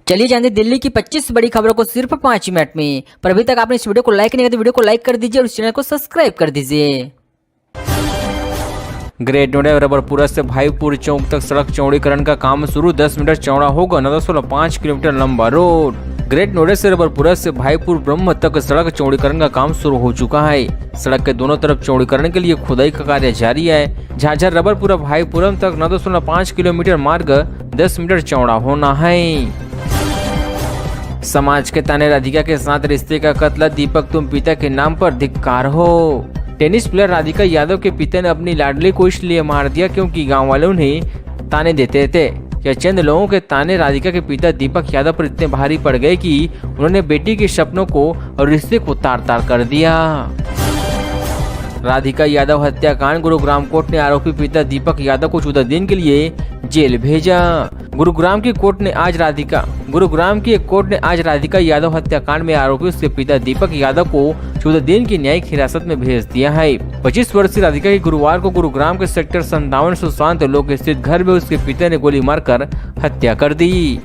चलिए जानते हैं दिल्ली की 25 बड़ी खबरों को सिर्फ 5 मिनट में। पर अभी तक आपने इस वीडियो को लाइक नहीं किया तो वीडियो को लाइक कर दीजिए और इस चैनल को सब्सक्राइब कर दीजिए। ग्रेट नोएडा रबरपुरा से भाईपुर चौक तक सड़क चौड़ीकरण का काम शुरू। 10 मीटर चौड़ा होगा 9.5 किलोमीटर लंबा रोड। ग्रेट नोएडा से रबरपुरा से भाईपुर ब्रह्म तक सड़क चौड़ीकरण का काम शुरू हो चुका है। सड़क के दोनों तरफ चौड़ीकरण के लिए खुदाई का कार्य जारी है। झाझर रबरपुरा भाईपुरम तक 9.5 किलोमीटर मार्ग 10 मीटर चौड़ा होना है। समाज के ताने राधिका के साथ रिश्ते का कत्ल। दीपक तुम पिता के नाम पर धिक्कार हो। टेनिस प्लेयर राधिका यादव के पिता ने अपनी लाडली को इसलिए मार दिया क्योंकि गांव वाले उन्हें ताने देते थे। क्या चंद लोगों के ताने राधिका के पिता दीपक यादव पर इतने भारी पड़ गए कि उन्होंने बेटी के सपनों को और रिश्ते को तार-तार कर दिया। राधिका यादव हत्याकांड। गुरुग्राम कोर्ट ने आरोपी पिता दीपक यादव को 14 दिन के लिए जेल भेजा। गुरुग्राम की एक कोर्ट ने आज राधिका यादव हत्याकांड में आरोपी उसके पिता दीपक यादव को 14 दिन की न्यायिक हिरासत में भेज दिया है। 25 वर्षीय राधिका की गुरुवार को गुरुग्राम के सेक्टर 57 सुशांत लोक स्थित घर में उसके पिता ने गोली मारकर हत्या कर दी।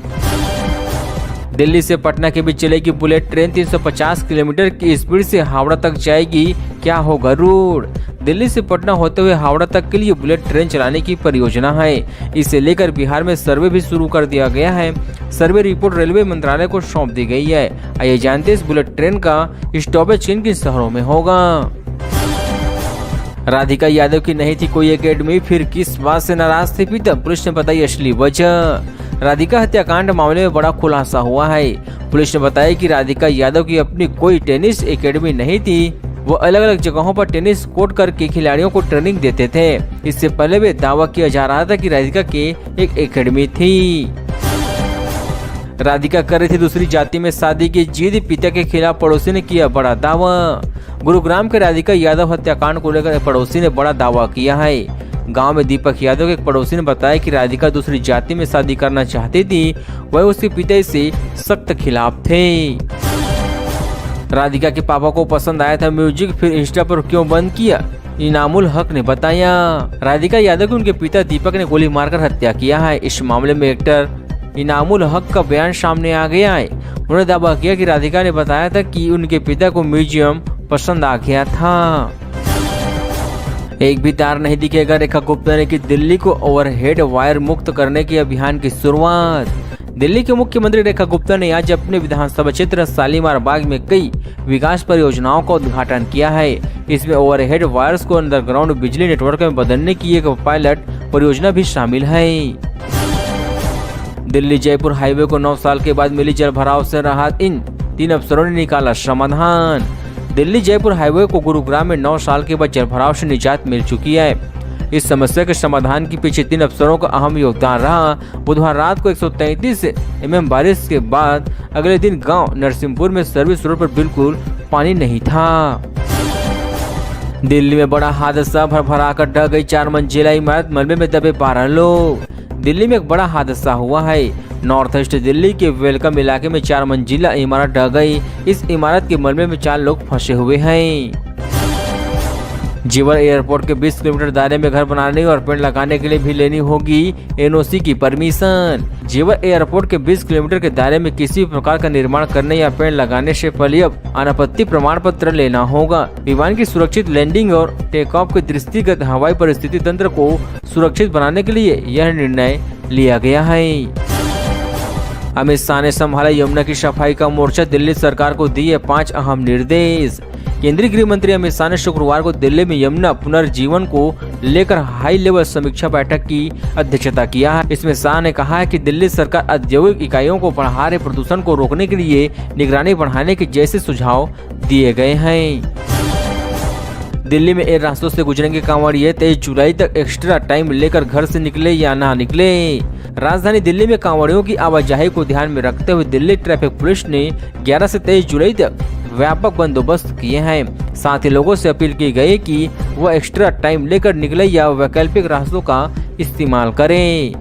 दिल्ली से पटना के बीच चलेगी बुलेट ट्रेन। 350 किलोमीटर की स्पीड से हावड़ा तक जाएगी। क्या होगा रूट? दिल्ली से पटना होते हुए हावड़ा तक के लिए बुलेट ट्रेन चलाने की परियोजना है। इसे लेकर बिहार में सर्वे भी शुरू कर दिया गया है। सर्वे रिपोर्ट रेलवे मंत्रालय को सौंप दी गई है। आइए जानते हैं इस बुलेट ट्रेन का स्टॉपेज किन किन शहरों में होगा। राधिका यादव की नहीं थी कोई एकेडमी, फिर किस बात से नाराज थे पिता? पुलिस ने बताई असली वजह। राधिका हत्याकांड मामले में बड़ा खुलासा हुआ है। पुलिस ने बताया कि राधिका यादव की अपनी कोई टेनिस एकेडमी नहीं थी। वो अलग अलग जगहों पर टेनिस कोर्ट करके खिलाड़ियों को ट्रेनिंग देते थे। इससे पहले भी दावा किया जा रहा था कि राधिका की एक एकेडमी थी। राधिका कर रही थी दूसरी जाति में शादी की जिद। पिता के खिलाफ पड़ोसी ने किया बड़ा दावा। गुरुग्राम के राधिका यादव हत्याकांड को लेकर पड़ोसी ने बड़ा दावा किया है। गांव में दीपक यादव के एक पड़ोसी ने बताया कि राधिका दूसरी जाति में शादी करना चाहती थी। वह उसके पिता से सख्त खिलाफ थे। राधिका के पापा को पसंद आया था म्यूजिक, फिर इंस्टा पर क्यों बंद किया? इनामुल हक ने बताया। राधिका यादव के उनके पिता दीपक ने गोली मारकर हत्या किया है। इस मामले में एक्टर इनामुल हक का बयान सामने आ गया है। उन्होंने दावा किया कि राधिका ने बताया था कि उनके पिता को म्यूजियम पसंद आ गया था। एक भी तार नहीं दिखेगा। रेखा गुप्ता ने की दिल्ली को ओवरहेड वायर मुक्त करने के अभियान की शुरुआत। दिल्ली के मुख्यमंत्री रेखा गुप्ता ने आज अपने विधानसभा क्षेत्र शालीमार बाग में कई विकास परियोजनाओं का उद्घाटन किया है। इसमें ओवरहेड वायर्स को अंडरग्राउंड बिजली नेटवर्क में बदलने की एक पायलट परियोजना भी शामिल है। दिल्ली जयपुर हाईवे को 9 साल के बाद मिली जलभराव से राहत। इन 3 अफसरों ने निकाला समाधान। दिल्ली जयपुर हाईवे को गुरुग्राम में 9 साल के बाद जलभराव से निजात मिल चुकी है। इस समस्या के समाधान के पीछे 3 अफसरों का अहम योगदान रहा। बुधवार रात को 133 mm बारिश के बाद अगले दिन गांव नरसिंहपुर में सर्विस रोड पर बिल्कुल पानी नहीं था। दिल्ली में बड़ा हादसा। भरभराकर ढह गई 4 मंजिला इमारत, मलबे में दबे 12 लोग। दिल्ली में एक बड़ा हादसा हुआ है। नॉर्थ ईस्ट दिल्ली के वेलकम इलाके में 4 मंजिला इमारत ढह गई। इस इमारत के मलबे में 4 लोग फंसे हुए हैं। जेवर एयरपोर्ट के 20 किलोमीटर दायरे में घर बनाने और पेड़ लगाने के लिए भी लेनी होगी एनओसी की परमिशन। जेवर एयरपोर्ट के 20 किलोमीटर के दायरे में किसी भी प्रकार का निर्माण करने या पेड़ लगाने से पहले अब अनापत्ति प्रमाण पत्र लेना होगा। विमान की सुरक्षित लैंडिंग और टेक ऑफ के दृष्टिगत हवाई परिस्थिति तंत्र को सुरक्षित बनाने के लिए यह निर्णय लिया गया है। अमित शाह ने संभाला यमुना की सफाई का मोर्चा। दिल्ली सरकार को दिए 5 अहम निर्देश। केंद्रीय गृह मंत्री अमित शाह ने शुक्रवार को दिल्ली में यमुना पुनर्जीवन को लेकर हाई लेवल समीक्षा बैठक की अध्यक्षता किया है। इसमें शाह ने कहा है कि दिल्ली सरकार औद्योगिक इकाइयों को बढ़ा रहे प्रदूषण को रोकने के लिए निगरानी बढ़ाने के जैसे सुझाव दिए गए हैं। दिल्ली में इन रास्तों से गुजरेंगे कांवड़िए। 23 जुलाई तक एक्स्ट्रा टाइम लेकर घर से निकले या ना निकले। राजधानी दिल्ली में कांवड़ियों की आवाजाही को ध्यान में रखते हुए दिल्ली ट्रैफिक पुलिस ने 11 से 23 जुलाई तक व्यापक बंदोबस्त किए हैं। साथ ही लोगों से अपील की गई कि वह एक्स्ट्रा टाइम लेकर निकले या वैकल्पिक रास्तों का इस्तेमाल करें।